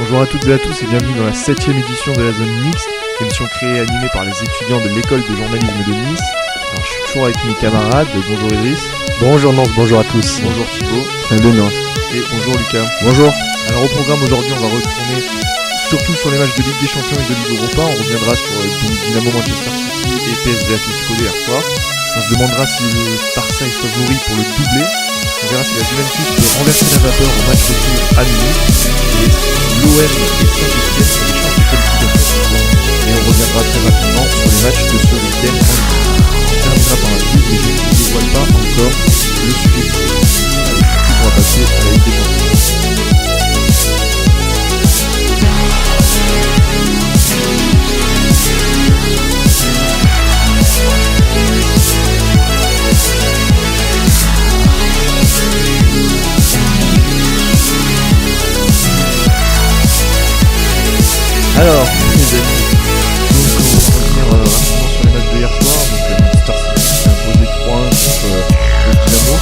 Bonjour à toutes et à tous et bienvenue dans la 7ème édition de la Zone Mixte, émission créée et animée par les étudiants de l'école de journalisme de Nice. Alors je suis toujours avec mes camarades, bonjour Idriss. Bonjour Nance, bonjour à tous. Bonjour Thibaut. Salut Nance. Et bonjour Lucas. Bonjour. Alors au programme aujourd'hui on va retourner surtout sur les matchs de Ligue des Champions et de Ligue Europa. On reviendra sur Dynamo Manchester City et PSV Atletico hier soir. On se demandera si le Barça est favori pour le doublé. On verra si la Juventus peut renverser la vapeur au match retour à Munich. Et l'OM et Saint-Etienne sont des chances de qualification. Et on reviendra très rapidement sur les matchs de ce week-end en Ligue. On terminera par la Ligue, mais je ne dévoile pas encore le sujet. Allez, on va passer à la Ligue des Champions. Alors, les amis, donc on va revenir rapidement sur les matchs de hier soir. Donc Manchester City s'est imposé 3-1 contre le Dynamo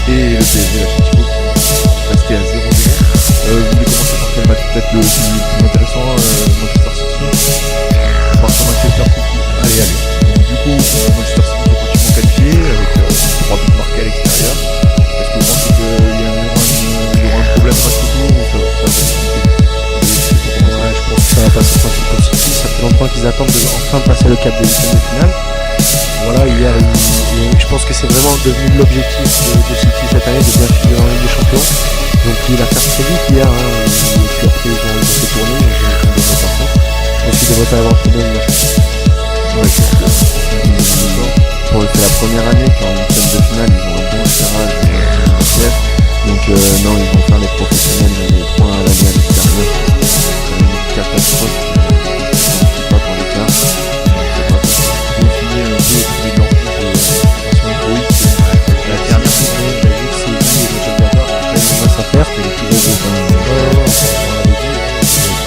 et le PSV Atletico qui restait à 0-0. Vous voulez commencer par quel match peut-être le plus intéressant, Manchester City. On part sur Manchester City. Allez. Donc du coup, Manchester City est pratiquement qualifié avec 3 buts marqués à l'extérieur. Est-ce que vous pensez qu'il y aura un problème à ce tour ou ça va Je pense que ça va passer tranquille pour City. Ça fait longtemps qu'ils attendent de enfin passer le cap des huitièmes de finale. Voilà, hier, je pense que c'est vraiment devenu l'objectif de City cette année de bien finir en Ligue des Champions. Donc il a fait très vite hier, et puis après ils ont fait tourner, donc j'ai comme des rotations. Je pense qu'il devrait pas y avoir de problème. Ouais, je pense que c'est la première année qu'en huitième de finale ils ont un bon tirage chef. Donc non, ils vont faire les professionnels les points à l'année à l'extérieur. C'est une catastrophe pas pour les cas. Vous finissez un peu au premier de l'enfant héroïque. La dernière journée, la Juve s'est dit et le Chelsea après une masse à faire, c'était les plus gros groupes.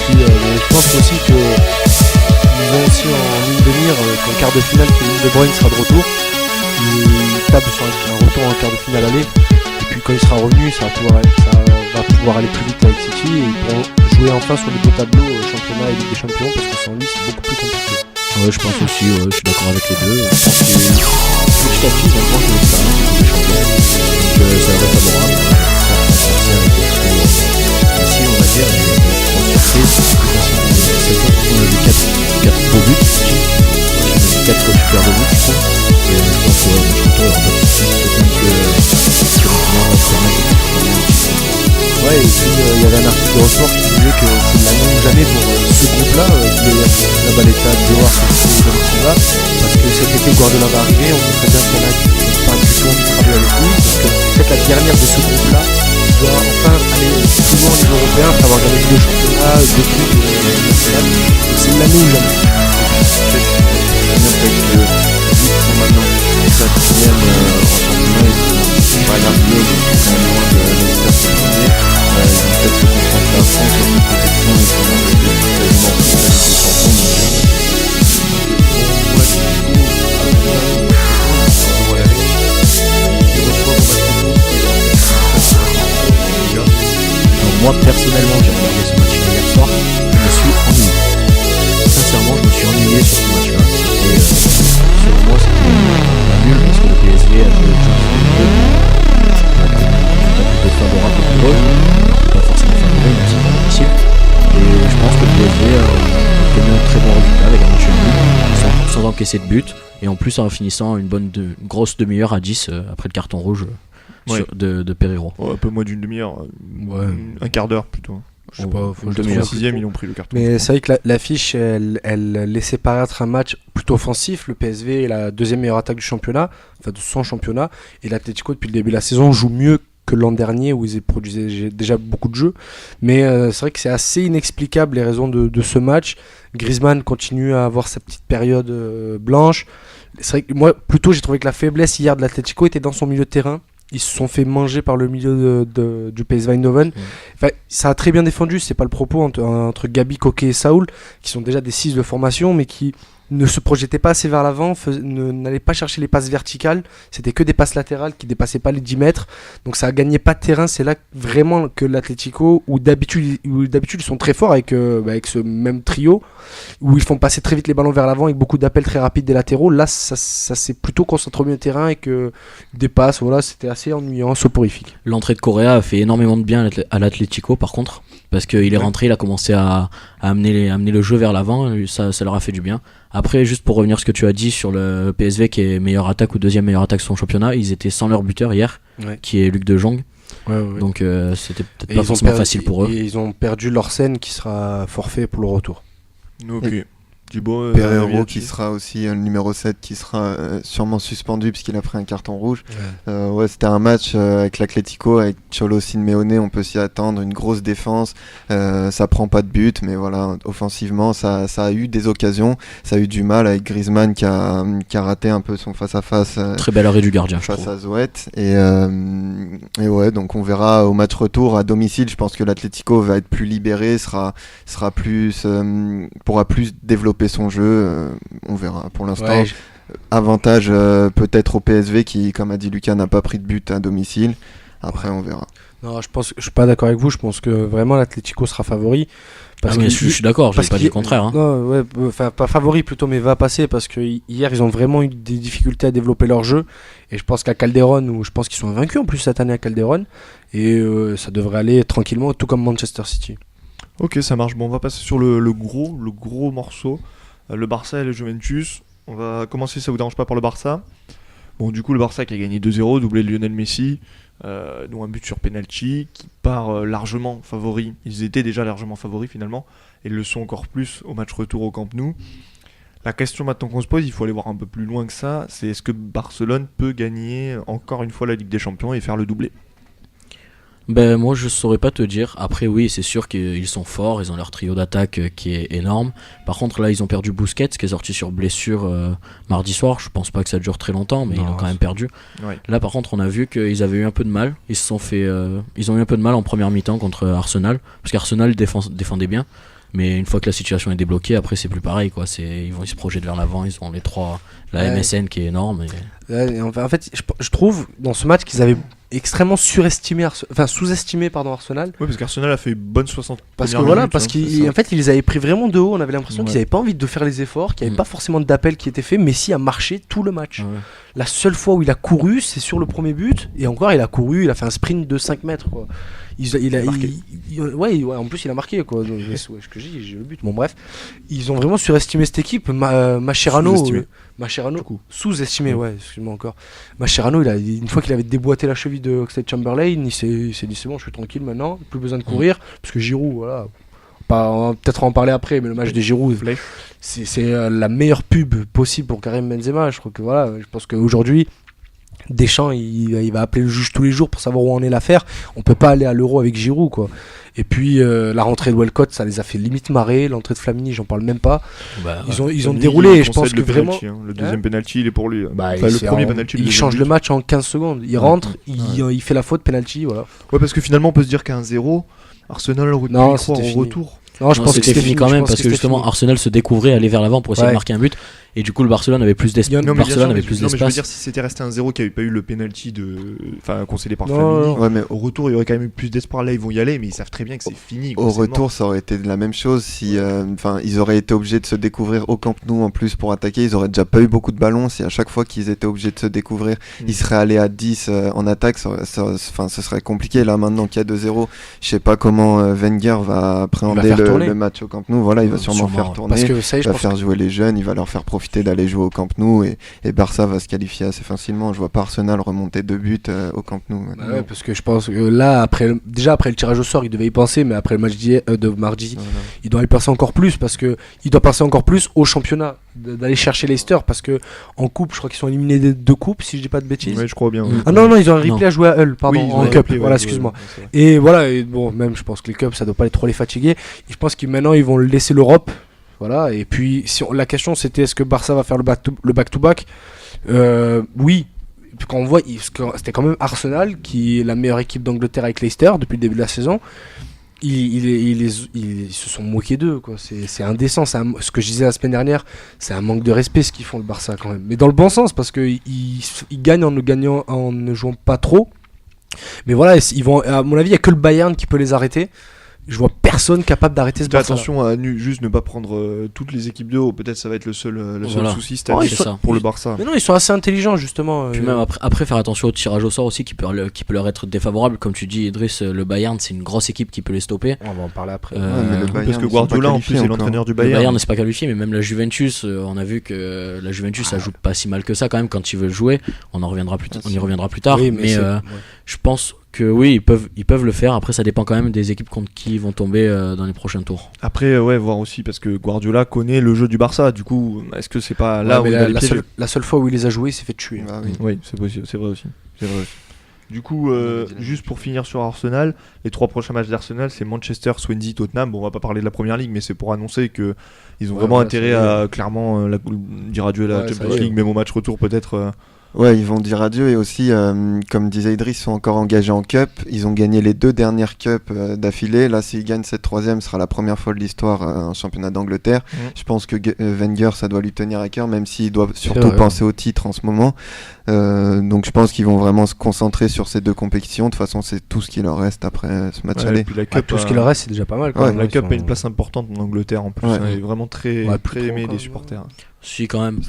Puis je pense aussi que ils ont aussi en ligne de mire qu'en quart de finale, Kevin De Bruyne sera de retour. Il tape sur un retour en quart de finale aller. Et puis quand il sera revenu, ça va pouvoir aller plus vite avec City et ils pourront jouer enfin sur les deux tableaux championnat et Ligue des Champions parce que sans lui c'est beaucoup plus compliqué. Ouais, je pense aussi, je suis d'accord avec les deux. Je pense que petit à petit ils ont grand joué ça, Ligue des Champions. Donc ça va être favorable. Ainsi on va dire, et en surprise, cette fois on a vu 4 beaux buts, 4 super beaux buts je trouve. Et je pense que le retour aura pas de soucis, peut-être que sur le final ça va être. Ouais, et puis il y avait un article de ressort qui disait que c'est l'année ou jamais pour ce groupe-là, la Baletta, Dior, et Silva, parce que cet été Guardiola va arriver, on sait très bien qu'il y en a qui n'ont pas du tout envie de travailler avec lui, parce que peut-être la dernière de ce groupe-là doit enfin aller plus loin au niveau européen après avoir gagné le championnat, deux trucs national. Donc c'est l'année ou jamais. Ils sont maintenant 4e en championnat, ils sont pas largués, ils sont loin de l'Esther premier. Ils vont peut-être se concentrer à fond sur cette compétition et sur l'objectif quasiment pour la Ligue des Champions. Moi personnellement j'ai regardé ce match hier soir, je me suis ennuyé. Sincèrement je me suis ennuyé sur ce match-là. Selon moi c'était nul parce que le PSG a joué le jeu plutôt favorable pour eux. Pas forcément favorable mais c'est pas difficile. Et je pense que le PSG a obtenu un très bon résultat avec un match nul sans encaisser de but. Et en plus en finissant une grosse demi-heure à 10 après le carton rouge. Ouais. De Pereiro. Un peu moins d'une demi-heure, un quart d'heure plutôt. Je sais pas, une demi-heure. 6ème ils ont pris le carton. Mais c'est vrai que l'affiche elle laissait paraître un match plutôt offensif. Le PSV est la deuxième meilleure attaque du championnat, enfin de son championnat, et l'Atlético depuis le début de la saison joue mieux que l'an dernier où ils produisaient déjà beaucoup de jeux. Mais c'est vrai que c'est assez inexplicable les raisons de ce match. Griezmann continue à avoir sa petite période blanche. C'est vrai que moi plutôt j'ai trouvé que la faiblesse hier de l'Atlético était dans son milieu de terrain. Ils se sont fait manger par le milieu du PSV Eindhoven. Enfin, ça a très bien défendu, c'est pas le propos, entre Gabi, Koké et Saoul, qui sont déjà des 6 de formation, mais qui ne se projetait pas assez vers l'avant, n'allait pas chercher les passes verticales, c'était que des passes latérales qui dépassaient pas les 10 mètres, donc ça gagnait pas de terrain. C'est là vraiment que l'Atlético, où d'habitude ils sont très forts avec ce même trio, où ils font passer très vite les ballons vers l'avant avec beaucoup d'appels très rapides des latéraux. Là ça s'est plutôt concentré au milieu de terrain et que des passes, voilà, c'était assez ennuyant, soporifique. L'entrée de Correa a fait énormément de bien à l'Atlético par contre, parce qu'il est rentré, il a commencé à amener le jeu vers l'avant, ça leur a fait du bien. Après, juste pour revenir à ce que tu as dit sur le PSV qui est meilleure attaque ou deuxième meilleure attaque sur son championnat, ils étaient sans leur buteur hier, qui est Luc de Jong. Donc c'était peut-être pas forcément facile pour eux. Et ils ont perdu Lorsen qui sera forfait pour le retour. Ok. Thibaut, Pereiro qui sera aussi le numéro 7 qui sera sûrement suspendu puisqu'il a pris un carton rouge. C'était un match avec l'Atlético, avec Cholo Simeone, on peut s'y attendre, une grosse défense, ça prend pas de but, mais voilà, offensivement ça a eu des occasions, ça a eu du mal avec Griezmann qui a raté un peu son face-à-face. Très bel arrêt du gardien, face à Zouet. Et ouais, donc on verra au match retour à domicile, je pense que l'Atlético va être plus libéré, sera plus, pourra plus développer son jeu, on verra. Pour l'instant, avantage peut-être au PSV qui, comme a dit Lucas, n'a pas pris de but à domicile. Après, on verra. Non, je suis pas d'accord avec vous. Je pense que vraiment l'Atlético sera favori. Je suis d'accord, je n'ai pas dit le contraire. Hein. Non, pas favori plutôt, mais va passer parce que hier ils ont vraiment eu des difficultés à développer leur jeu. Et je pense qu'à Calderon, où je pense qu'ils sont invaincus en plus cette année à Calderon, et ça devrait aller tranquillement, tout comme Manchester City. Ok, ça marche. Bon, on va passer sur le gros morceau. Le Barça et le Juventus. On va commencer, si ça vous dérange pas, par le Barça. Bon, du coup, le Barça qui a gagné 2-0, doublé Lionel Messi, dont un but sur penalty, qui part largement favori. Ils étaient déjà largement favoris finalement, et ils le sont encore plus au match retour au Camp Nou. La question maintenant qu'on se pose, il faut aller voir un peu plus loin que ça, c'est est-ce que Barcelone peut gagner encore une fois la Ligue des Champions et faire le doublé ? Moi je saurais pas te dire. Après oui, c'est sûr qu'ils sont forts, ils ont leur trio d'attaque qui est énorme. Par contre là ils ont perdu Busquets qui est sorti sur blessure mardi soir. Je pense pas que ça dure très longtemps, mais ils l'ont quand même perdu. Ouais. Là par contre on a vu qu'ils avaient eu un peu de mal. Ils ont eu un peu de mal en première mi-temps contre Arsenal, parce qu'Arsenal défendait bien. Mais une fois que la situation est débloquée, après c'est plus pareil quoi. Ils se projettent vers l'avant, ils ont les trois, la MSN qui est énorme. En fait, je trouve dans ce match qu'ils avaient extrêmement sous-estimé Arsenal. Oui, parce qu'Arsenal a fait une bonne 60 parce qu'en fait ils les avaient pris vraiment de haut. On avait l'impression qu'ils n'avaient pas envie de faire les efforts, qu'il n'y avait pas forcément d'appel qui était fait. Messi a marché tout le match. La seule fois où il a couru, c'est sur le premier but, et encore il a couru, il a fait un sprint de 5 mètres quoi. En plus il a marqué quoi. J'ai le but. Bon bref, ils ont vraiment surestimé cette équipe. Mascherano sous-estimé, excuse-moi encore. Mascherano, une fois qu'il avait déboîté la cheville de Oxlade-Chamberlain, il s'est dit c'est bon, je suis tranquille maintenant, plus besoin de courir, parce que Giroud, voilà. On va peut-être en parler après, mais le match de Giroud, c'est la meilleure pub possible pour Karim Benzema. Je crois que voilà, je pense qu'aujourd'hui Deschamps il va appeler le juge tous les jours pour savoir où en est l'affaire. On peut pas aller à l'Euro avec Giroud quoi. Et puis la rentrée de Walcott, ça les a fait limite marrer. L'entrée de Flamini, j'en parle même pas. Ils ont déroulé et je pense que vraiment le deuxième penalty il est pour lui. Le premier penalty, il change le match en 15 secondes. Il rentre, il fait la faute, penalty, voilà. Ouais, parce que finalement on peut se dire qu'un 0 Arsenal aurait pu y croire au retour. Non, je pense que c'était fini quand même, parce que justement Arsenal se découvrait, aller vers l'avant pour essayer de marquer un but, et du coup le Barcelone avait plus d'espace. Mais je veux dire, si c'était resté un 0 qui avait pas eu le penalty concédé par Flamini, mais au retour il y aurait quand même eu plus d'espoir. Là ils vont y aller, mais ils savent très bien que c'est fini. Au retour ça aurait été la même chose si ils auraient été obligés de se découvrir au Camp Nou en plus pour attaquer. Ils auraient déjà pas eu beaucoup de ballons. Si à chaque fois qu'ils étaient obligés de se découvrir, ils seraient allés à 10 en attaque, ce serait compliqué. Là maintenant qu'il y a 2-0, je sais pas comment Wenger va appréhender le match au Camp Nou. Voilà, il va sûrement faire tourner, parce que il va faire jouer les jeunes, il va leur faire profiter d'aller jouer au Camp Nou, et Barça va se qualifier assez facilement. Je vois pas Arsenal remonter 2 buts au Camp Nou. Parce que je pense que là, après le tirage au sort, il devait y penser, mais après le match de mardi, il doit y penser encore plus, parce que il doit penser encore plus au championnat, d'aller chercher Leicester, parce que en coupe, je crois qu'ils sont éliminés de 2 coupes, si je dis pas de bêtises. Ouais, je crois bien. Ah non, ils ont un replay à jouer à Hull, pardon, en cup. Voilà, excuse-moi. Et voilà, même je pense que les clubs, ça doit pas trop les fatiguer. Et je pense que maintenant ils vont laisser l'Europe. Voilà, et puis la question c'était est-ce que Barça va faire le back-to-back. Oui, quand on voit c'était quand même Arsenal qui est la meilleure équipe d'Angleterre avec Leicester depuis le début de la saison. ils se sont moqués d'eux, quoi. C'est indécent. Ce que je disais la semaine dernière, c'est un manque de respect ce qu'ils font le Barça quand même. Mais dans le bon sens, parce qu'ils gagnent en ne jouant pas trop. Mais voilà, à mon avis, il n'y a que le Bayern qui peut les arrêter. Je vois personne capable d'arrêter ce Fais Barça. attention à juste ne pas prendre toutes les équipes de haut. Peut-être ça va être le seul Voilà. souci cette année c'est ça. pour le Barça. Mais non, ils sont assez intelligents justement. Puis même après faire attention au tirage au sort aussi qui peut leur être défavorable. Comme tu dis, Idriss, le Bayern, c'est une grosse équipe qui peut les stopper. On va en parler après. Ouais, mais le Bayern, Parce que ils sont Guardiola pas en plus qualifiés est encore. l'entraîneur du Le Bayern Bayern. n'est pas qualifié, mais même la Juventus, on a vu que la Juventus ça joue pas si mal que ça quand même quand ils veulent jouer. On y reviendra plus tard. Oui, mais je pense que oui, ils peuvent le faire. Après, ça dépend quand même des équipes contre qui ils vont tomber dans les prochains tours. Après, voir aussi parce que Guardiola connaît le jeu du Barça. Du coup, est-ce que c'est pas là où mais il a les pieds la seule fois où il les a joués, il s'est fait tuer. Bah oui. Oui, c'est possible, c'est vrai aussi. Du coup, juste pour finir sur Arsenal, les 3 prochains matchs d'Arsenal, c'est Manchester, Swansea, Tottenham. Bon, on va pas parler de la première ligue, mais c'est pour annoncer que ils ont vraiment intérêt à clairement dire adieu à la Ouais, ça Champions y est. League, même au match retour peut-être. Ouais, ils vont dire adieu et aussi, comme disait Idriss, ils sont encore engagés en Cup. Ils ont gagné les 2 dernières Cups d'affilée. Là, s'ils gagnent cette 3e, ce sera la première fois de l'histoire en championnat d'Angleterre. Je pense que Wenger, ça doit lui tenir à cœur, même s'il doit surtout penser au titre en ce moment. Donc je pense qu'ils vont vraiment se concentrer sur ces 2 compétitions. De toute façon, c'est tout ce qui leur reste après ce match Ouais, aller. et puis la Cup, Tout ce qui leur reste, c'est déjà pas mal. Quand Ouais, même. la Ils Cup sont- a une place importante en Angleterre en plus. Ouais. Elle est vraiment très, Ouais, plus très trop, aimée quand des même. supporters. Si, quand même.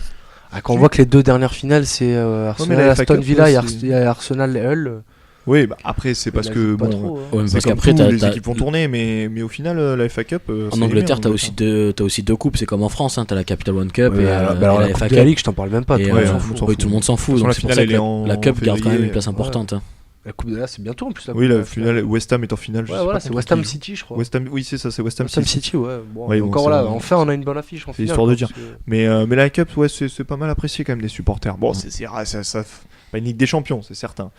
Quand on voit que les 2 dernières finales, c'est Arsenal, mais la FA Aston Cup, Villa c'est- et Arsenal et Hull. Oui, bah, après c'est parce ils la que jouent pas bon, trop, hein. Ouais, mais c'est parce comme qu'après, tout, les équipes vont tourner, mais au final la FA Cup. en Angleterre, t'as aussi deux coupes. C'est comme en France, hein, t'as la Capital One Cup Ouais, et, alors, et la la Coupe FA de la Cup. Ligue, je t'en parle même pas. Et, Tout le monde ouais, s'en on fout. s'en oui, tout le monde s'en fout. De toute Donc façon, c'est la pour ça finale, que elle est la Cup garde quand même février, une place ouais. importante. Hein. La Coupe de la, c'est bientôt en plus. Oui, la finale, West Ham est en finale. je Ouais, sais voilà, pas c'est contre West Ham qui. City, je crois. West Ham, oui, c'est ça, c'est West Ham West Ham City. City, ouais. Bon, Ouais, bon, encore ça, là, on- enfin, on a une bonne affiche en c'est finale. histoire de quoi, dire. parce que- Mais la Cup, ouais, c'est pas mal apprécié quand même des supporters. Bon, c'est pas une Ligue des Champions, c'est certain.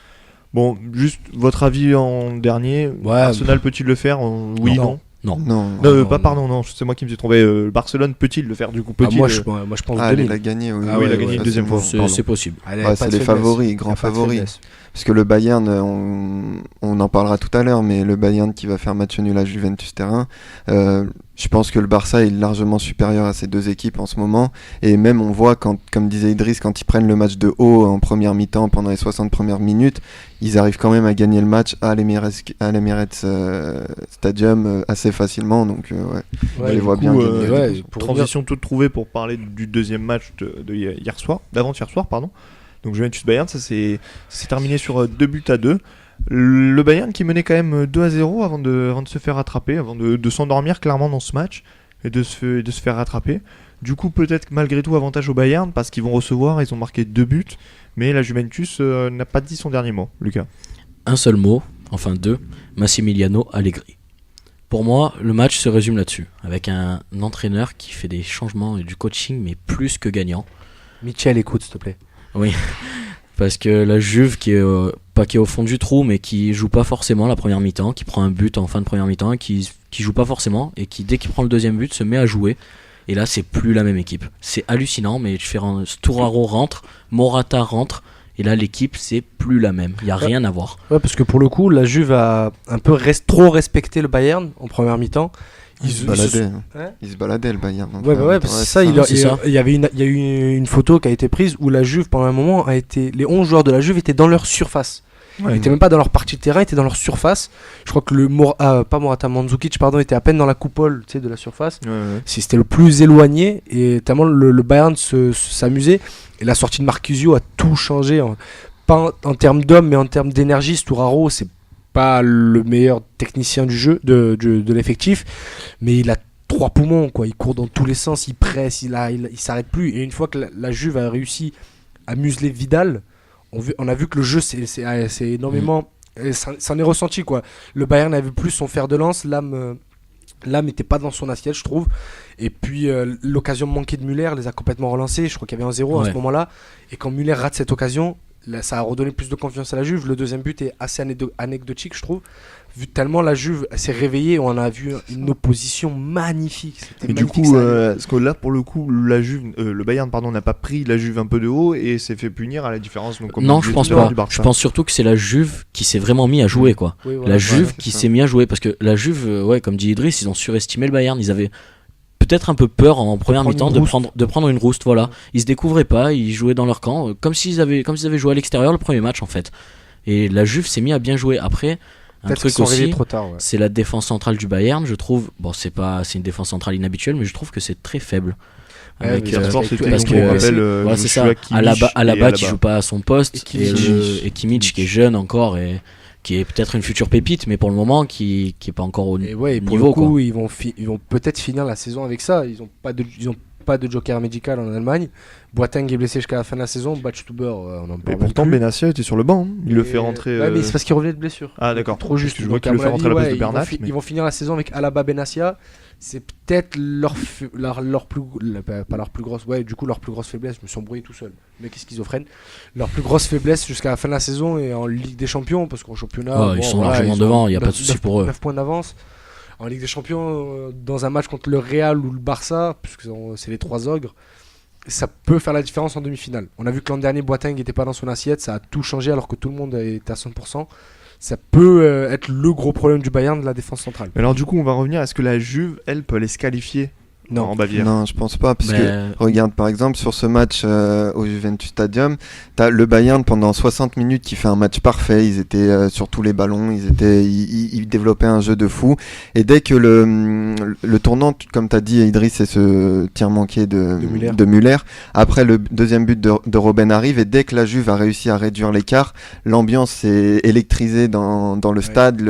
Bon, juste votre avis en dernier. Ouais, Arsenal peut-il le faire Oui, non. Non. Non. Non, Pardon, non, c'est moi qui me suis trompé. Barcelone peut-il le faire du coup Ah, peut-il, moi, je pense Ah, il 2000. a gagné, oui. Ah oui, ouais, il a gagné une deuxième fois. facilement. C'est possible. Allez, Ouais, pas c'est de les faiblesse. favoris, Y a grands pas de favoris. faiblesse. Parce que le Bayern, on en parlera tout à l'heure, mais le Bayern qui va faire match nul à Juventus terrain, je pense que le Barça est largement supérieur à ces 2 équipes en ce moment. Et même on voit, comme disait Idriss, quand ils prennent le match de haut en première mi-temps pendant les 60 premières minutes, ils arrivent quand même à gagner le match à l'Emirates Stadium assez facilement. Donc je les du vois coup, bien gagner. ouais, pour transition toute trouvée pour parler du deuxième match d'avant-hier soir, pardon. Donc Juventus Bayern, ça s'est terminé sur 2 buts à 2. Le Bayern qui menait quand même 2-0 avant de se faire rattraper, avant de s'endormir clairement dans ce match et de se faire rattraper. Du coup, peut-être que malgré tout avantage au Bayern parce qu'ils vont recevoir, ils ont marqué 2 buts, mais la Juventus n'a pas dit son dernier mot, Lucas. Un seul mot, enfin 2, Massimiliano Allegri. Pour moi, le match se résume là-dessus, avec un entraîneur qui fait des changements et du coaching, mais plus que gagnant. Michel, écoute, s'il te plaît. Parce que la Juve qui est pas qui est au fond du trou, mais qui joue pas forcément la première mi-temps, qui prend un but en fin de première mi-temps, et qui joue pas forcément, et qui dès qu'il prend le deuxième but se met à jouer. Et là, c'est plus la même équipe. C'est hallucinant, mais Sturaro rentre, Morata rentre, et là l'équipe c'est plus la même. Il y a rien à voir. Ouais, parce que pour le coup, la Juve a un peu trop respecté le Bayern en première mi-temps. Ils se baladaient. Ouais. Ils se baladaient le Bayern. Ouais, parce que ça, il y a eu une photo qui a été prise où la Juve, pendant un moment, les 11 joueurs de la Juve étaient dans leur surface. Ils n'étaient même pas dans leur partie de terrain, ils étaient dans leur surface. Je crois que pas Morata, Mandzukic, pardon, était à peine dans la coupole, tu sais, de la surface. C'était le plus éloigné et tellement le Bayern s'amusait. Et la sortie de Marchisio a tout changé, pas en termes d'hommes, mais en termes d'énergie. Sturaro, c'est pas le meilleur technicien du jeu, de l'effectif, mais il a 3 poumons, quoi. Il court dans tous les sens, il presse, il s'arrête plus. Et une fois que la Juve a réussi à museler Vidal, on a vu que le jeu c'est énormément. Ça en est ressenti, quoi. Le Bayern n'avait plus son fer de lance, l'âme n'était pas dans son assiette, je trouve. Et puis l'occasion manquée de Müller les a complètement relancés. Je crois qu'il y avait un 0 à ce moment-là. Et quand Müller rate cette occasion, ça a redonné plus de confiance à la Juve. Le deuxième but est assez anecdotique, je trouve. Vu tellement la Juve s'est réveillée, on a vu une opposition magnifique. Et du coup, parce que là, pour le coup, le Bayern n'a pas pris la Juve un peu de haut et s'est fait punir à la différence. Donc, non, je pense pas. Je pense surtout que c'est la Juve qui s'est vraiment mis à jouer, quoi. Oui, voilà, la Juve qui s'est mis à jouer, parce que la Juve, comme dit Idriss, ils ont surestimé le Bayern. Ils avaient peut-être un peu peur en première mi-temps de prendre une rouste. Voilà, ils se découvraient pas, ils jouaient dans leur camp, comme s'ils avaient joué à l'extérieur le premier match en fait. Et la Juve s'est mis à bien jouer après. Un truc aussi, trop tard, c'est la défense centrale du Bayern, je trouve. Bon, c'est une défense centrale inhabituelle, mais je trouve que c'est très faible. Parce que c'est ça. Alaba qui joue pas à son poste, et Kimmich qui est jeune encore et qui est peut-être une future pépite, mais pour le moment qui est pas encore au niveau. Et pour le coup, ils vont peut-être finir la saison avec ça. Ils ont pas de joker médical en Allemagne. Boateng est blessé jusqu'à la fin de la saison. Batstuber, on en parle. Et pourtant, Benassia était sur le banc. Il le fait rentrer. Mais c'est parce qu'il revenait de blessure. Ah, d'accord. Trop juste. Je vois qu'il le fait rentrer à la place de Bernat. Ils vont finir la saison avec Alaba, Benassia. C'est peut-être leur plus grosse. Ouais, du coup, leur plus grosse faiblesse. Je me suis embrouillé tout seul. Le mec est schizophrène. Leur plus grosse faiblesse jusqu'à la fin de la saison et en Ligue des Champions, parce qu'en championnat. Ils sont largement devant. Il n'y a pas de souci pour eux. 9 points d'avance. En Ligue des Champions, dans un match contre le Real ou le Barça, puisque c'est les trois ogres, ça peut faire la différence en demi-finale. On a vu que l'an dernier, Boateng n'était pas dans son assiette, ça a tout changé alors que tout le monde était à 100%. Ça peut être le gros problème du Bayern de la défense centrale. Mais alors du coup, on va revenir, est-ce que la Juve, elle, peut aller se qualifier en Bavière? Non, je pense pas, parce que regarde par exemple sur ce match au Juventus Stadium, t'as le Bayern pendant 60 minutes qui fait un match parfait, ils étaient sur tous les ballons, ils développaient un jeu de fou, et dès que le tournant, comme t'as dit Idriss, c'est ce tir manqué de Müller, après le deuxième but de Robben arrive, et dès que la Juve a réussi à réduire l'écart, l'ambiance s'est électrisée dans le stade,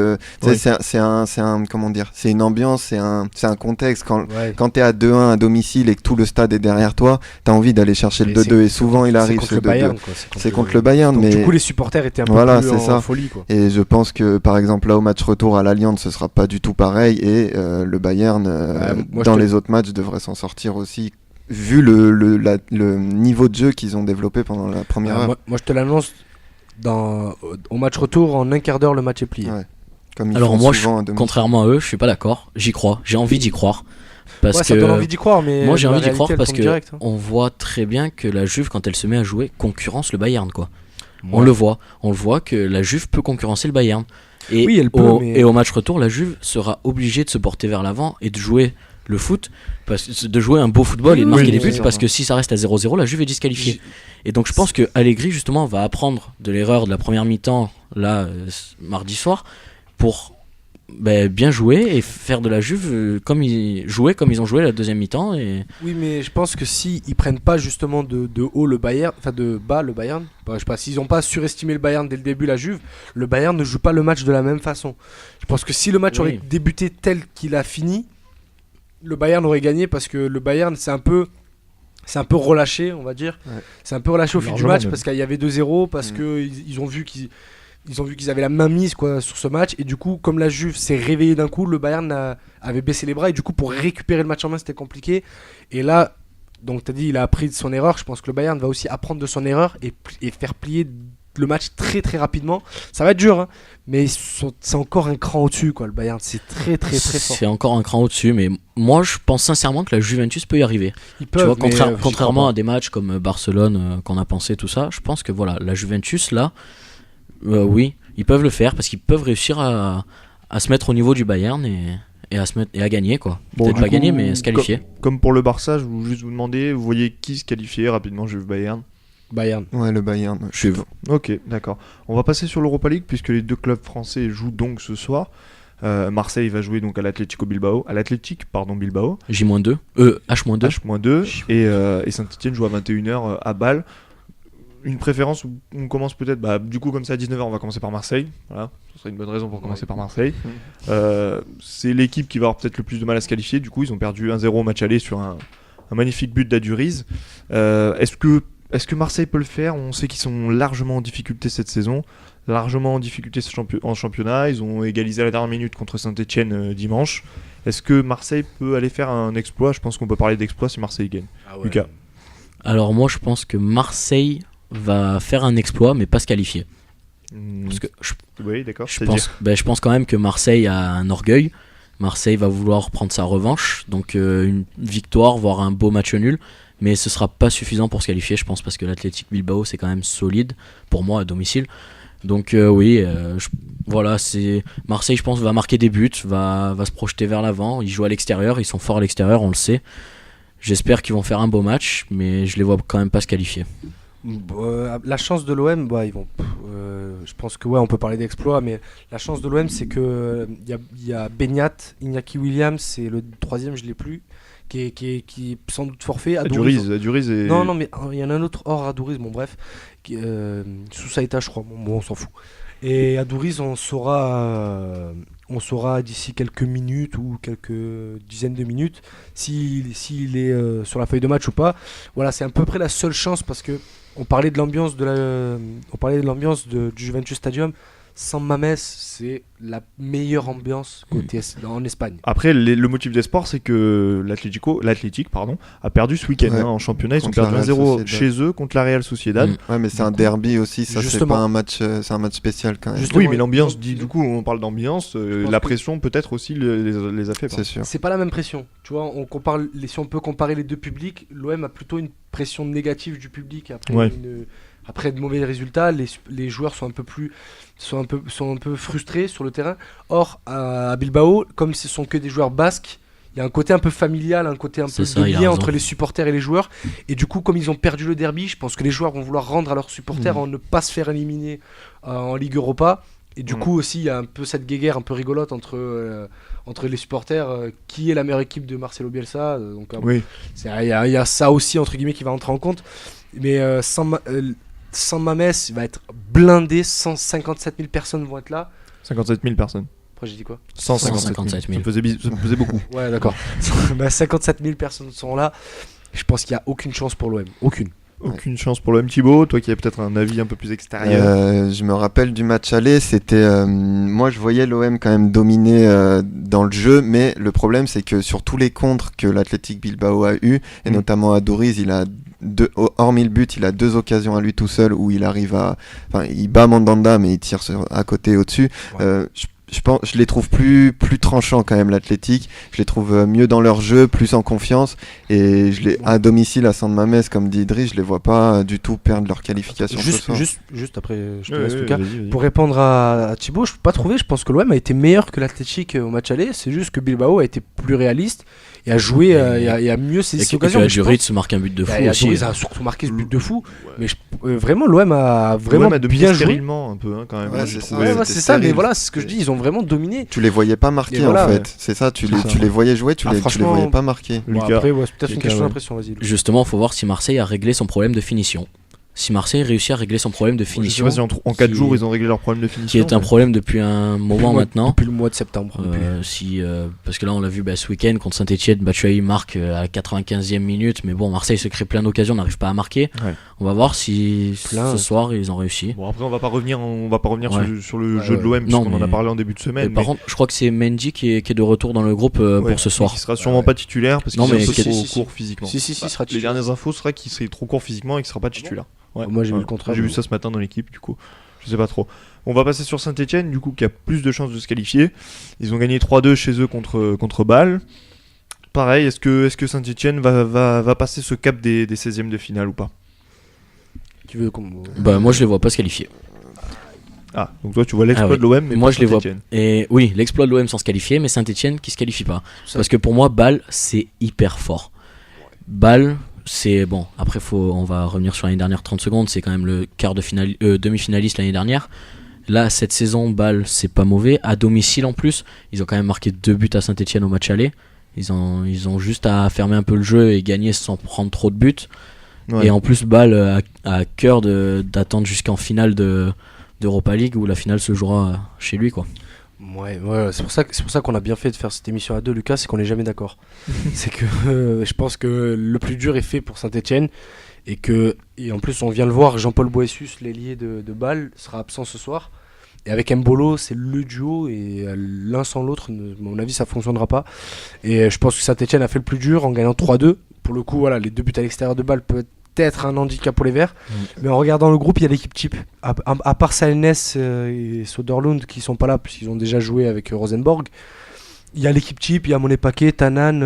c'est une ambiance, c'est un contexte, quand t'es à 2-1 à domicile et que tout le stade est derrière toi, t'as envie d'aller chercher le 2-2, et souvent il arrive ce 2-2. C'est contre le Bayern, mais du coup les supporters étaient un peu plus en folie, quoi. Et je pense que par exemple là au match retour à l'Allianz, ce sera pas du tout pareil, et le Bayern dans les autres matchs devrait s'en sortir aussi, vu le niveau de jeu qu'ils ont développé pendant la première heure. Moi je te l'annonce, au match retour, en un quart d'heure le match est plié. Alors moi, contrairement à eux, je suis pas d'accord. J'y crois, j'ai envie d'y croire. Parce ça donne envie d'y croire, mais moi j'ai envie d'y croire parce que on voit très bien que la Juve, quand elle se met à jouer, concurrence le Bayern, quoi. On le voit que la Juve peut concurrencer le Bayern. Et, oui, elle peut, et au match retour, la Juve sera obligée de se porter vers l'avant et de jouer le foot, de jouer un beau football et de marquer des buts, parce que si ça reste à 0-0, la Juve est disqualifiée. Et donc je pense que Allegri justement va apprendre de l'erreur de la première mi-temps là mardi soir pour bien jouer et faire de la Juve comme ils ont joué la deuxième mi-temps. Oui, mais je pense que si ils prennent pas justement de haut le Bayern, enfin de bas le Bayern, je sais pas, s'ils ont pas surestimé le Bayern dès le début, la Juve, le Bayern ne joue pas le match de la même façon. Je pense que si le match aurait débuté tel qu'il a fini, le Bayern aurait gagné, parce que le Bayern c'est un peu relâché, on va dire. C'est un peu relâché au fil du match, parce qu'il y avait 2-0, parce que ils ont vu qu'ils avaient la main mise, quoi, sur ce match, et du coup comme la Juve s'est réveillée d'un coup, le Bayern avait baissé les bras, et du coup pour récupérer le match en main c'était compliqué. Et là, donc t'as dit, il a appris de son erreur. Je pense que le Bayern va aussi apprendre de son erreur et faire plier le match très très rapidement. Ça va être dur, hein, mais c'est encore un cran au-dessus, quoi. Le Bayern, c'est très très très fort. C'est encore un cran au-dessus, mais moi je pense sincèrement que la Juventus peut y arriver. Ils peuvent, tu vois, contrairement à des matchs comme Barcelone qu'on a pensé tout ça, je pense que voilà, la Juventus là, oui, ils peuvent le faire, parce qu'ils peuvent réussir à se mettre au niveau du Bayern et à gagner, quoi. Peut-être pas gagner, mais se qualifier. Comme pour le Barça, je voulais juste vous demander, vous voyez qui se qualifier rapidement? Juve, Bayern. Ouais, le Bayern. Juve. Ok, d'accord. On va passer sur l'Europa League, puisque les deux clubs français jouent donc ce soir. Marseille va jouer donc à l'Athletic Bilbao. J-2. H-2. H-2. Et Saint-Etienne joue à 21h à Bâle. Une préférence où on commence peut-être, du coup comme ça à 19h on va commencer par Marseille, voilà, ce serait une bonne raison pour commencer par Marseille. C'est l'équipe qui va avoir peut-être le plus de mal à se qualifier, du coup ils ont perdu 1-0 au match aller sur un magnifique but d'Aduriz. Est-ce que Marseille peut le faire? On sait qu'ils sont largement en difficulté cette saison, largement en difficulté en championnat, ils ont égalisé à la dernière minute contre Saint-Etienne dimanche. Est-ce que Marseille peut aller faire un exploit? Je pense qu'on peut parler d'exploit si Marseille gagne. Ah ouais. Lucas. Alors moi je pense que Marseille va faire un exploit, mais pas se qualifier. Parce que Oui, d'accord. je pense quand même que Marseille a un orgueil. Marseille va vouloir prendre sa revanche, donc une victoire, voire un beau match nul. Mais ce sera pas suffisant pour se qualifier, je pense, parce que l'Athletic Bilbao c'est quand même solide pour moi à domicile. Donc voilà, c'est Marseille, je pense, va marquer des buts, va se projeter vers l'avant. Ils jouent à l'extérieur, ils sont forts à l'extérieur, on le sait. J'espère qu'ils vont faire un beau match, mais je les vois quand même pas se qualifier. La chance de l'OM, ils vont. Je pense que on peut parler d'exploit, mais la chance de l'OM, c'est que il y a Beñat, Iñaki Williams, et le troisième, je l'ai plus, qui est sans doute forfait. Aduriz et... Non, mais il y en a un autre hors Aduriz, bref, Sousaïta, je crois. Bon, on s'en fout. Et Aduriz, on saura d'ici quelques minutes ou quelques dizaines de minutes s'il est sur la feuille de match ou pas. Voilà, c'est à peu près la seule chance, parce que on parlait de l'ambiance du Juventus Stadium. San Mamés, c'est la meilleure ambiance en Espagne. Après, le motif d'espoir, c'est que l'Athletic a perdu ce week-end en championnat. Ils ont perdu 1-0 chez eux contre la Real Sociedad. Ouais, mais c'est un derby aussi, ça c'est pas un match, c'est un match spécial quand même. Oui, mais l'ambiance, du coup, on parle d'ambiance, la pression peut-être aussi les a fait. C'est sûr. C'est pas la même pression. Tu vois, si on peut comparer les deux publics, l'OM a plutôt une pression négative du public après de mauvais résultats. Les joueurs sont un peu frustrés sur le terrain. Or, à Bilbao, comme ce sont que des joueurs basques, il y a un côté un peu familial, un côté un peu de lien entre les supporters et les joueurs. Et du coup, comme ils ont perdu le derby, je pense que les joueurs vont vouloir rendre à leurs supporters en ne pas se faire éliminer en Ligue Europa. Et du coup aussi, il y a un peu cette guéguerre un peu rigolote entre les supporters. Qui est la meilleure équipe de Marcelo Bielsa? Donc, il y a ça aussi, entre guillemets, qui va entrer en compte. Mais San Mamés va être blindé, 157 000 personnes vont être là. 57 000 personnes. Après j'ai dit quoi? 157 000. Ça me faisait beaucoup. Ouais, d'accord. 57 000 personnes seront là. Je pense qu'il n'y a aucune chance pour l'OM. Aucune chance pour l'OM. Thibaut, toi qui as peut-être un avis un peu plus extérieur. Je me rappelle du match aller, c'était moi je voyais l'OM quand même dominer dans le jeu, mais le problème c'est que sur tous les contres que l'Athletic Bilbao a eu, et notamment à Aduriz, hormis le but, il a 2 occasions à lui tout seul où il arrive il bat Mandanda mais il tire à côté au-dessus. Je les trouve plus tranchants quand même, l'Athletic. Je les trouve mieux dans leur jeu, plus en confiance. Et à domicile à San Mamés, comme dit Idriss, je les vois pas du tout perdre leur qualification. Juste après, je te laisse Lucas. Vas-y. Pour répondre à Thibaut, je peux pas trouver. Je pense que l'OM a été meilleur que l'Athletic au match aller. C'est juste que Bilbao a été plus réaliste et a joué et a mieux saisi occasions. Et Aduriz se marque un but de fou aussi. Aduriz a surtout marqué ce but de fou. Mais vraiment, l'OM a vraiment bien joué. Un peu quand même. Ouais, c'est ça. Mais voilà, c'est ce que je dis. Ils ont vraiment dominé. Tu les voyais pas marquer en fait. C'est ça. Tu les voyais jouer, tu les voyais pas marquer. Après, c'est peut-être une question d'impression. Vas-y. Justement, il faut voir si Marseille a réglé son problème de finition. Si Marseille réussit à régler son problème de finition, je sais pas si en 4 jours ils ont réglé leur problème de finition, qui est un problème depuis un moment maintenant, depuis le mois de septembre. Parce que là on l'a vu ce week-end contre Saint-Etienne, Batshuayi marque à la 95e minute, mais bon, Marseille se crée plein d'occasions, n'arrive pas à marquer. On va voir si ce soir ils ont réussi. Bon, après on va pas revenir sur le jeu de l'OM, puisqu'on en a parlé en début de semaine. Par contre, je crois que c'est Mendy qui est de retour dans le groupe pour ce soir. Il sera sûrement pas titulaire parce qu'il est trop court physiquement. Sera les dernières infos sera qu'il serait trop court physiquement et qu'il sera pas titulaire. Ouais. Moi j'ai vu le contraire. J'ai vu ça ce matin dans l'équipe, du coup je sais pas trop. On va passer sur Saint-Etienne, du coup qui a plus de chances de se qualifier. Ils ont gagné 3-2 chez eux contre Bâle. Pareil, est-ce que Saint-Etienne va passer ce cap des 16e de finale ou pas? Moi je les vois pas se qualifier. Ah, donc toi tu vois l'exploit de l'OM, mais moi je les vois. Et oui, l'exploit de l'OM sans se qualifier, mais Saint-Etienne qui se qualifie pas. Parce que pour moi Bâle c'est hyper fort. Bâle, c'est bon, après on va revenir sur l'année dernière 30 secondes, c'est quand même le quart de finale, demi-finaliste l'année dernière. Là cette saison Bâle c'est pas mauvais, à domicile en plus, ils ont quand même marqué 2 buts à Saint-Etienne au match aller. Ils ont juste à fermer un peu le jeu et gagner sans prendre trop de buts. Et en plus Bâle a cœur d'attendre jusqu'en finale d'Europa League où la finale se jouera chez lui quoi. Ouais, c'est pour ça qu'on a bien fait de faire cette émission à deux, Lucas, c'est qu'on n'est jamais d'accord. C'est que je pense que le plus dur est fait pour Saint-Etienne et en plus on vient le voir, Jean-Paul Boessus, l'ailier de Bâle, sera absent ce soir. Et avec Mbolo, c'est le duo et l'un sans l'autre, à mon avis, ça fonctionnera pas. Et je pense que Saint-Etienne a fait le plus dur en gagnant 3-2. Pour le coup, voilà, les 2 buts à l'extérieur de Bâle peuvent être peut-être un handicap pour les Verts. Mais en regardant le groupe, il y a l'équipe type. À part Salnes et Söderlund qui sont pas là puisqu'ils ont déjà joué avec Rosenborg. Il y a l'équipe type, il y a Monet Paquet, Tanan,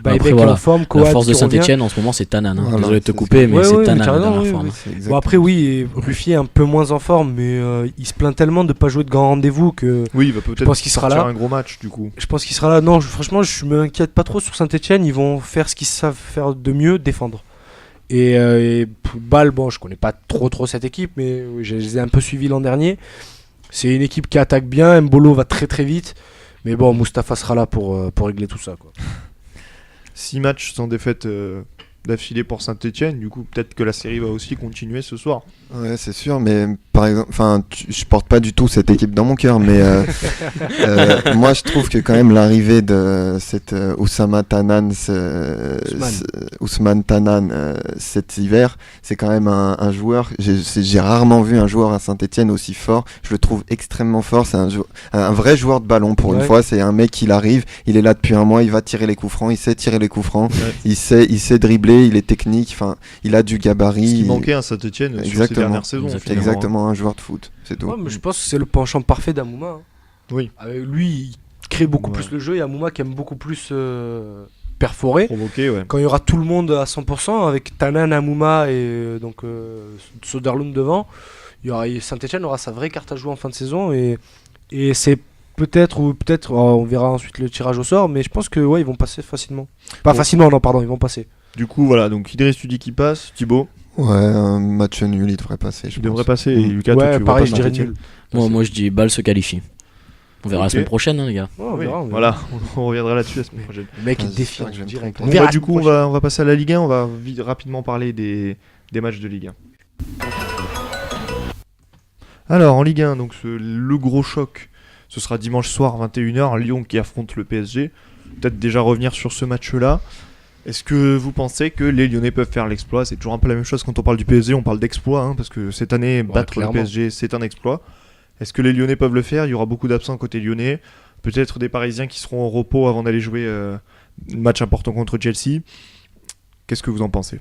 Baïbek voilà. en forme, La force de Saint-Etienne en ce moment, c'est Tanan. Voilà, Désolé de te c'est couper, mais c'est Tanan la raison, dernière forme. Bon, après, oui, Ruffier est un peu moins en forme, mais il se plaint tellement de ne pas jouer de grands rendez-vous que Oui, il va peut-être pense qu'il sera sortir là. un gros match du coup. je pense qu'il sera là. Non, franchement, je m'inquiète pas trop sur Saint-Etienne. Ils vont faire ce qu'ils savent faire de mieux, défendre. Et Bâle, bon, je connais pas trop cette équipe, mais oui, je les ai un peu suivis l'an dernier. C'est une équipe qui attaque bien. Mbolo va très très vite. Mais bon, Mustapha sera là pour régler tout ça, quoi. 6 matchs sans défaite d'affilée pour Saint-Etienne, du coup peut-être que la série va aussi continuer ce soir. Ouais, c'est sûr, mais par exemple, je porte pas du tout cette équipe dans mon cœur, mais moi je trouve que quand même l'arrivée de cette Ousmane Tanan cet hiver, c'est quand même un joueur. J'ai rarement vu un joueur à Saint-Etienne aussi fort. Je le trouve extrêmement fort. C'est un vrai joueur de ballon pour une fois. C'est un mec qui arrive, il est là depuis un mois, il va tirer les coups francs, il sait tirer les coups francs, il sait dribbler, il est technique. Enfin, il a du gabarit. Ce qui manquait à Saint-Etienne sur ces dernières saisons. Exactement, un joueur de foot, c'est tout. Ouais, mais je pense que c'est le penchant parfait d'Amouma. Hein. Oui. Lui, il crée beaucoup plus le jeu et Amouma qui aime beaucoup plus perforer. Provoqué, ouais. Quand il y aura tout le monde à 100%, avec Tanan, Amouma et donc Söderlund devant, Saint-Etienne aura sa vraie carte à jouer en fin de saison et c'est peut-être, on verra ensuite le tirage au sort, mais je pense que ouais, ils vont passer facilement. Pas facilement, non, pardon, ils vont passer. Du coup, voilà, donc Idriss, tu dis qu'il passe, Thibaut. Ouais, un match nul, il devrait passer. Il devrait passer, et Lucas, toi, tu pareil, vois je pas dirais Saint-Etienne. nul. Moi, je dis Bâle se qualifie. On verra la semaine prochaine, les gars. Ouais, on Oui, verra. voilà, on reviendra là-dessus la semaine prochaine. Le mec, il J'espère défie que je vais me direct. tromper. Bon, bah, du coup, on va passer à la Ligue 1, on va rapidement parler des matchs de Ligue 1. Alors, en Ligue 1, donc le gros choc, ce sera dimanche soir, 21h, Lyon qui affronte le PSG. Peut-être déjà revenir sur ce match-là. Est-ce que vous pensez que les Lyonnais peuvent faire l'exploit ? C'est toujours un peu la même chose quand on parle du PSG, on parle d'exploit, hein, parce que cette année, battre clairement. le PSG, c'est un exploit. Est-ce que les Lyonnais peuvent le faire ? Il y aura beaucoup d'absents côté lyonnais. Peut-être des Parisiens qui seront au repos avant d'aller jouer un match important contre Chelsea. Qu'est-ce que vous en pensez ?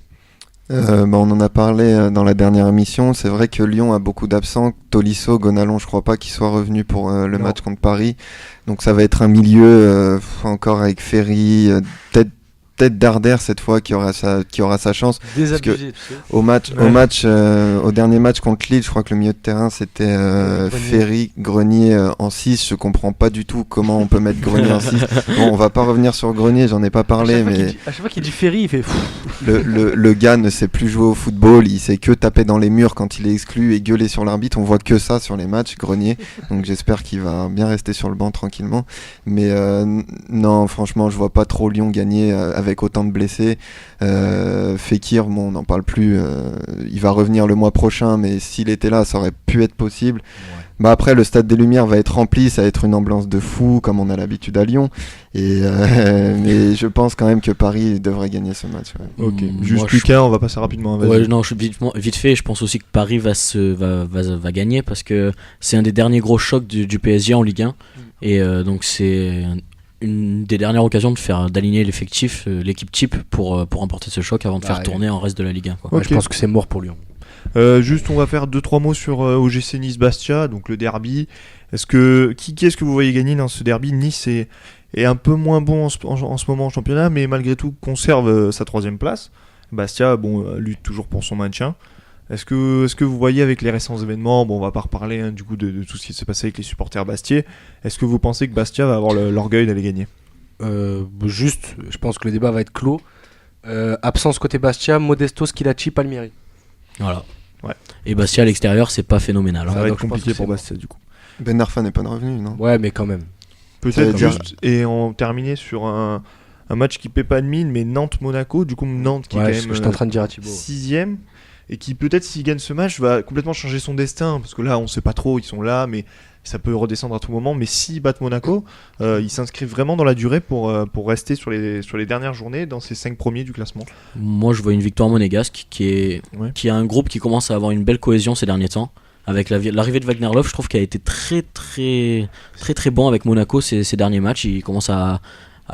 On en a parlé dans la dernière émission. C'est vrai que Lyon a beaucoup d'absents. Tolisso, Gonalon, je crois pas qu'ils soient revenus pour le match contre Paris. Donc ça va être un milieu encore avec Ferry, peut-être Darder cette fois qui aura sa chance. Désabusé, tu sais. Au dernier match contre Lille, je crois que le milieu de terrain c'était Ferry, Grenier en 6. Je comprends pas du tout comment on peut mettre Grenier en 6. Bon, on va pas revenir sur Grenier, j'en ai pas parlé, mais À chaque fois qu'il dit Ferry, il fait le gars ne sait plus jouer au football, il sait que taper dans les murs quand il est exclu et gueuler sur l'arbitre. On voit que ça sur les matchs, Grenier. Donc j'espère qu'il va bien rester sur le banc tranquillement. Mais non, franchement, je vois pas trop Lyon gagner avec autant de blessés. Fekir, bon, on n'en parle plus. Il va revenir le mois prochain, mais s'il était là, ça aurait pu être possible. Ouais. Bah après, le Stade des Lumières va être rempli, ça va être une ambiance de fou, comme on a l'habitude à Lyon. Mais je pense quand même que Paris devrait gagner ce match. Ouais. Ok. Juste Lucas, on va passer rapidement. Ouais, non, vite fait, je pense aussi que Paris va gagner parce que c'est un des derniers gros chocs du PSG en Ligue 1. Et donc c'est une des dernières occasions d'aligner l'effectif, l'équipe type pour remporter ce choc avant de faire tourner en reste de la Ligue 1. Quoi. Okay. Ouais, je pense que c'est mort pour Lyon. Juste, on va faire 2-3 mots sur OGC Nice-Bastia, donc le derby. Qui est-ce que vous voyez gagner dans ce derby ? Nice est un peu moins bon en ce moment en championnat, mais malgré tout conserve sa 3ème place. Bastia, lutte toujours pour son maintien. Est-ce que vous voyez avec les récents événements, on va pas reparler du coup de tout ce qui s'est passé avec les supporters bastiais, est-ce que vous pensez que Bastia va avoir l'orgueil d'aller gagner ? Juste, je pense que le débat va être clos. Absence côté Bastia, Modesto, Schilacci, Palmieri. Voilà. Ouais. Et Bastia à l'extérieur, c'est pas phénoménal. Ça va être compliqué pour Bastia du coup. Ben Arfa n'est pas revenu, non ? Ouais, mais quand même. Peut-être juste, et on terminait sur un match qui paie pas de mine, mais Nantes-Monaco, du coup Nantes qui est quand même j'étais en train de dire à Thibaut, 6ème, et qui peut-être s'il gagne ce match va complètement changer son destin, parce que là on sait pas trop, ils sont là, mais ça peut redescendre à tout moment, mais s'ils battent Monaco, ils s'inscrivent vraiment dans la durée pour rester sur les dernières journées dans ces 5 premiers du classement. Moi je vois une victoire monégasque qui a un groupe qui commence à avoir une belle cohésion ces derniers temps. Avec l'arrivée de Wagner Love, je trouve qu'il a été très très très très bon avec Monaco ces derniers matchs. Il commence à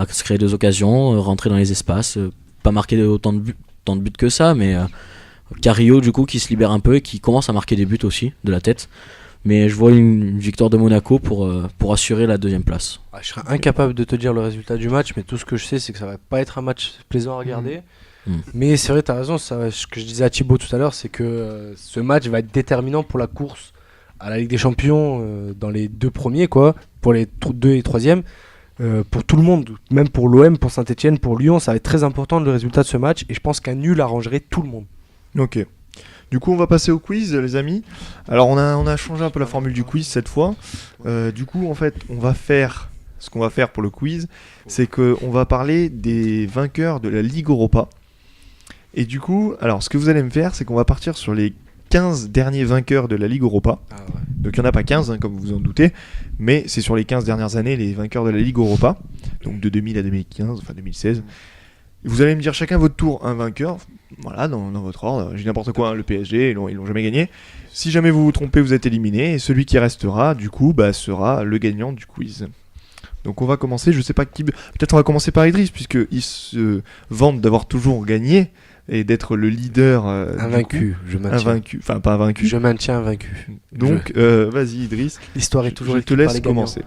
se créer des occasions, rentrer dans les espaces, pas marquer autant de buts que ça, mais Carrillo du coup qui se libère un peu et qui commence à marquer des buts aussi de la tête. Mais je vois une victoire de Monaco pour assurer la deuxième place. Je serais incapable de te dire le résultat du match, mais tout ce que je sais, c'est que ça va pas être un match plaisant à regarder. Mais c'est vrai, tu as raison, ce que je disais à Thibaut tout à l'heure, c'est que ce match va être déterminant pour la course à la Ligue des Champions dans les 2 premiers, quoi, pour les 2 et 3e. Pour tout le monde, même pour l'OM, pour Saint-Etienne, pour Lyon, ça va être très important le résultat de ce match, et je pense qu'un nul arrangerait tout le monde. Ok. Du coup, on va passer au quiz, les amis. Alors, on a changé un peu la formule du quiz cette fois. Du coup, en fait, ce qu'on va faire pour le quiz, c'est qu'on va parler des vainqueurs de la Ligue Europa. Et du coup, alors, ce que vous allez me faire, c'est qu'on va partir sur les 15 derniers vainqueurs de la Ligue Europa. Donc, il n'y en a pas 15, comme vous en doutez, mais c'est sur les 15 dernières années, les vainqueurs de la Ligue Europa. Donc, de 2000 à 2015, enfin 2016. Vous allez me dire chacun votre tour un vainqueur, voilà, dans votre ordre. J'ai n'importe quoi, le PSG, ils l'ont jamais gagné. Si jamais vous vous trompez, vous êtes éliminé, et celui qui restera, du coup, sera le gagnant du quiz. Donc on va commencer, je sais pas qui... Peut-être on va commencer par Idriss, puisqu'il se vante d'avoir toujours gagné, et d'être le leader... invaincu, je maintiens. Invaincu, enfin pas invaincu. Je maintiens invaincu. Donc, vas-y Idriss, L'histoire est toujours je te laisse commencer.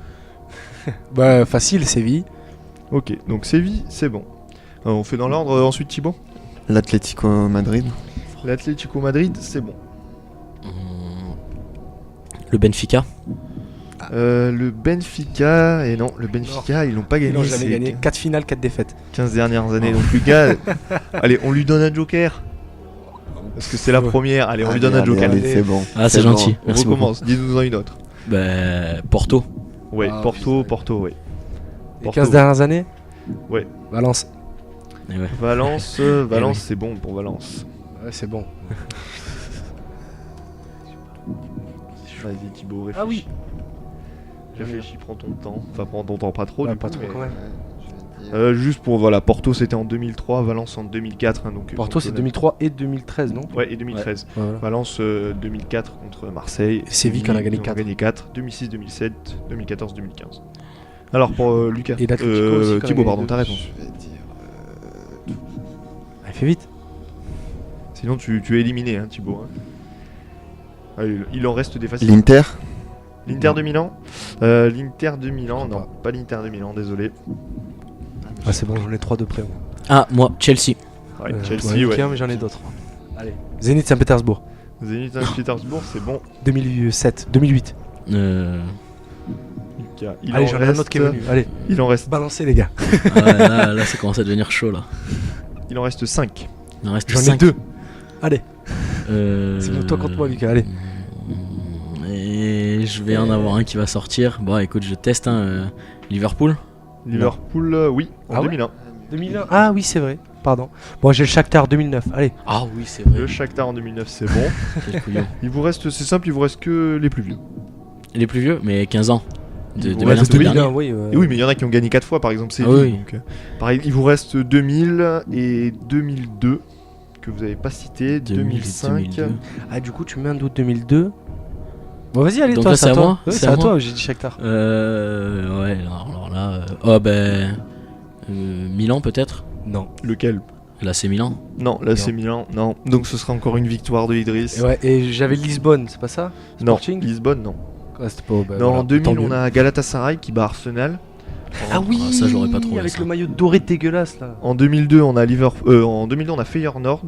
Facile, Séville. Ok, donc Séville, c'est bon. On fait dans l'ordre ensuite Thibaut. L'Atlético Madrid. L'Atlético Madrid, c'est bon. Le Benfica. Le Benfica, et non, le Benfica, ils l'ont pas gagné. Ils n'ont jamais c'est gagné. 4 finales, 4 défaites. 15 dernières années. Donc Lucas, allez, on lui donne un joker. Parce que c'est la première. Allez, on lui donne un joker. Allez, c'est bon. Ah, c'est gentil. On Merci recommence. Dis-nous-en une autre. Porto. Ouais, Porto, ouais. Les 15 dernières années. Ouais. Valence. Et ouais. Valence, oui. C'est bon pour Valence. Ouais, c'est bon. Vas-y Thibaut, réfléchis. Ah oui. Réfléchis, prends ton temps. Enfin, prends ton temps, pas trop. Ouais, du pas coup, trop mais- quand même. Juste pour, voilà, Porto c'était en 2003, Valence en 2004. Donc, Porto, c'est 2003 et 2013, non? Ouais, et 2013. Ouais, voilà. Valence 2004 contre Marseille. Et Séville qui en a gagné 4. 2006, 2007, 2014, 2015. Alors pour Lucas. Et l'Atlético aussi, quand Thibaut, même, pardon, les ta deux. réponse. Je vais dire. Allez, fais vite. Sinon tu es éliminé, hein, Thibaut. Hein. Allez, il en reste des faciles. L'Inter. L'Inter de Milan. L'Inter de Milan, Je non, crois pas l'Inter de Milan, désolé. Ah, c'est bon, j'en ai 3 de près. Moi. Ah, moi, Chelsea. Ouais, Ouais, Chelsea, ouais. mais j'en ai d'autres. Allez. Zénith Saint-Pétersbourg. Zénith Saint-Pétersbourg, c'est bon. 2007, 2008. Lucas, Allez, j'en ai un autre qui est venu. Allez, Il en reste, balancez les gars. Ah ouais, là, ça commence à devenir chaud là. il en reste 5. Il en reste J'en ai 5. 2. Allez, C'est c'est toi contre moi, Lucas. Allez. Et je vais en avoir un qui va sortir. Bon, écoute, je teste. Liverpool. Liverpool, oui, en Ah ouais 2001. 2001. Ah oui, c'est vrai. Pardon. Bon, j'ai le Shakhtar 2009. Allez. Ah oui, c'est vrai. Le Shakhtar en 2009, c'est bon. Quel couillon. Il vous reste, c'est simple, il vous reste que les plus vieux. Les plus vieux, mais 15 ans. Il vous 2001, reste c'était le 2001, dernier. oui. Et oui, mais il y en a qui ont gagné 4 fois, par exemple, c'est Ah oui. donc, pareil, il vous reste 2000 et 2002 que vous n'avez pas cité, 2005. 2002. Ah, du coup, tu mets un doute 2002. Bon, vas-y, allez, Donc toi, là, c'est à toi. moi Ouais, C'est c'est à à moi toi, j'ai dit Shakhtar. Ouais, alors là. Milan peut-être. Non. Lequel? Là, c'est Milan. Non, là c'est Milan, non. Donc ce sera encore une victoire de Idriss. Et, ouais, et j'avais Lisbonne, c'est pas ça? Non, Sporting Lisbonne, non. Ouais, c'était pas. Bah, Non, voilà, en 2000, tant on mieux. a Galatasaray qui bat Arsenal. Ah oui, ça, j'aurais pas trouvé avec ça. le maillot doré dégueulasse là. En 2002, on a en 2002, on a Feyenoord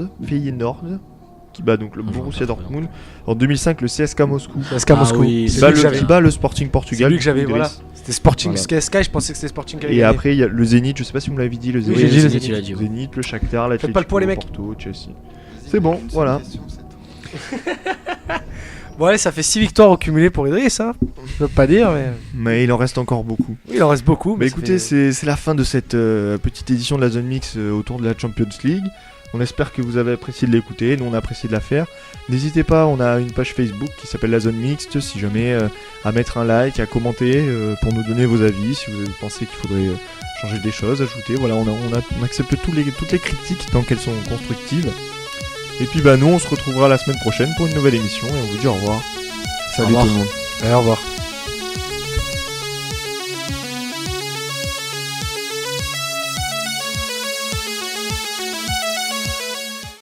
qui bat donc le Ah, je vois Borussia pas, Dortmund. En 2005, le CSKA Moscou CSKA Moscou. oui, qui c'est bat, lui que j'avais. qui bat le Sporting C'est Portugal. lui que j'avais, Idriss. voilà. C'était Sporting Voilà. Sky, je pensais que c'était Sporting qui avait Et gagné. après, il y a le Zénith, je sais pas si vous me l'avez dit, le Zénith. Oui, j'ai dit le Zénith, il a dit, ouais. Zénith, le Shakhtar, Faites l'Atlético, pas le poids, les mecs. Porto, Chelsea. C'est bon, voilà. Bon, allez, ça fait 6 victoires au cumulé pour Idriss, hein. Je peux pas dire, mais. Mais il en reste encore beaucoup. Oui, il en reste beaucoup. Mais ça écoutez, fait- c'est la fin de cette petite édition de la Zone Mix autour de la Champions League. On espère que vous avez apprécié de l'écouter, nous on a apprécié de la faire. N'hésitez pas, on a une page Facebook qui s'appelle la Zone Mixte, si jamais à mettre un like, à commenter pour nous donner vos avis, si vous pensez qu'il faudrait changer des choses, ajouter. Voilà, on accepte toutes les critiques tant qu'elles sont constructives. Et puis bah nous on se retrouvera la semaine prochaine pour une nouvelle émission et on vous dit au revoir. Salut revoir. tout le monde. Allez, au revoir.